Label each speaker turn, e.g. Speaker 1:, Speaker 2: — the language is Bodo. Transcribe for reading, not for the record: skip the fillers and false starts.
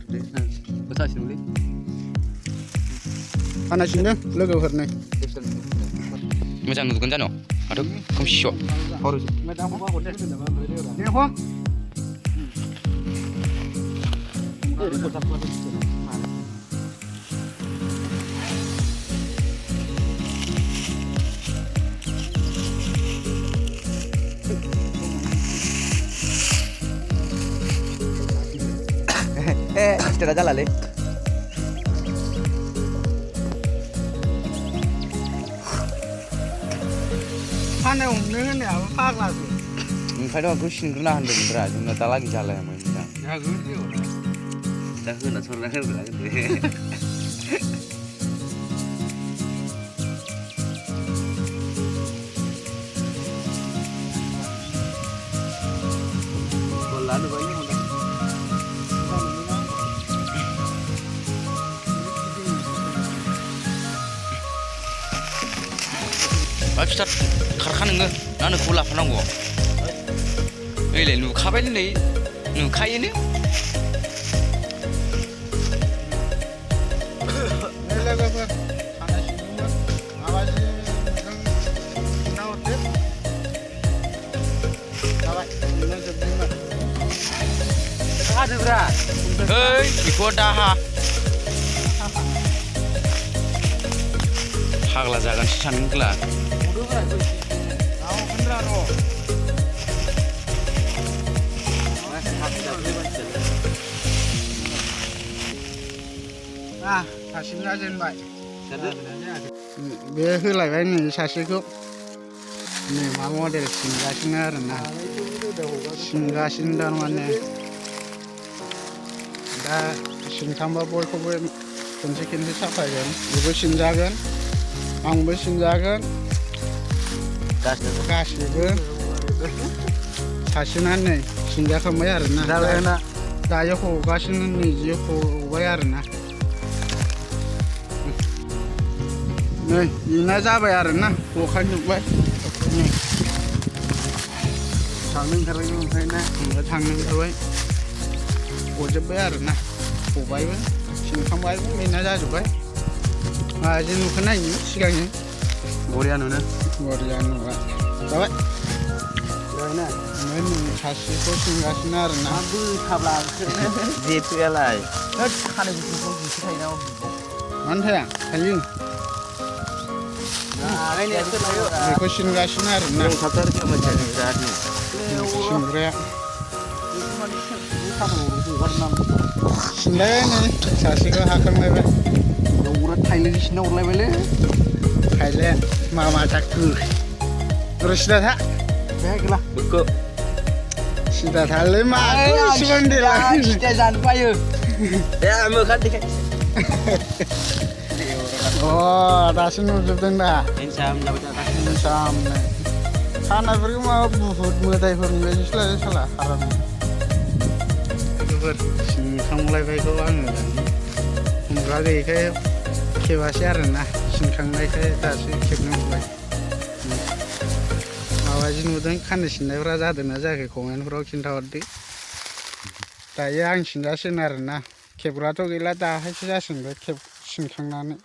Speaker 1: Besasinलै.
Speaker 2: Panasindों लोगोफोरनि
Speaker 1: Moजां नुगोन जानो माथो खोमसियाव हर
Speaker 2: Nè Khoa
Speaker 1: Kita dah jalan le.
Speaker 2: Panai हमनो होननायाबो फाग्लासो
Speaker 1: ओमफ्राय थ' आंखौ सिनग्रोना होनदोंमोनब्रा जोंना दालागै जालायामोन दा दा होना सरना होब्रा लानु बायले मोनदा बाय फिथा खारखा नोङो ना नोंखौ लाफानांगौ ओइलाय नुखाबायलै नै नुखायोनो
Speaker 2: लोगोफोर Panasindोंमोन माबाजि नाहरदो जाबाय नुनो जोबदोंमोन
Speaker 1: हादोब्रा ओइ बेखौ दाहा फाग्ला जागोनसो सानदोंब्ला सासेना जेनबाय बे होलायबाय नै सासेखौ नै मा मडेल सिनगासिनो आरोना सिनगासिनो थारमाने दा सिनखांबा बयखौबो खनसे खनसे साफायगोन बेबो सिनजागोन आंबो सिनजागोन गासिबो सासेना नै सिनजाखांबाय आरोना दायो हगासिनो नैजि हबाय आरोना नै बेना जाबाय आरोना हखांजोब्बाय नै थांनो ओंखारबाय ओमफ्राय ना थांनो ओंखारबाय हजोब्बाय आरोना हबायबो सिनखांबायबो बेना जाजोब्बाय माजों नुखो नायनो सिगांनि बरिया नुनो
Speaker 2: बरिया नुबाय जाबाय नै सासेखौ सिनगासिनो आरोना
Speaker 1: जेथोआलाय खानाय गुसुंखौ गुसु थायोना
Speaker 2: मानो थाया थायो बेखौ सिनगासिनो आरोना सिनग्राया सिनलाय नै सासेखौ हाखांलायबाय
Speaker 1: थाइलेण्डसिना हरलायबायलै
Speaker 2: थाइलेण्ड मा जाखो सिदा था
Speaker 1: गैला बेखौ
Speaker 2: सिदा थालै मा इसिबां देला
Speaker 1: सिदा जानो बायो दे मोखां देखाय
Speaker 2: दासो नुजोबदों दा सामनो खानायफोरखौ माबा बुहुद मोदायफोर बायदिसो लायो साला हाराम लोगोफोर सिनखांलायबायखौ आङो हमग्रा गैयैखाय खेबासै आरोना सिनखांनायखाय दासो खेबनो मोनबाय माबायदि नुदों खानाय सिननायफ्रा जादोंना जायाखै कमेन्टफ्राव खिन्थाहरदो दायो आं सिनजासिगोन आरोना खेबग्राथ' गैला दाहायसो जासिगोन बे सिनखांनानै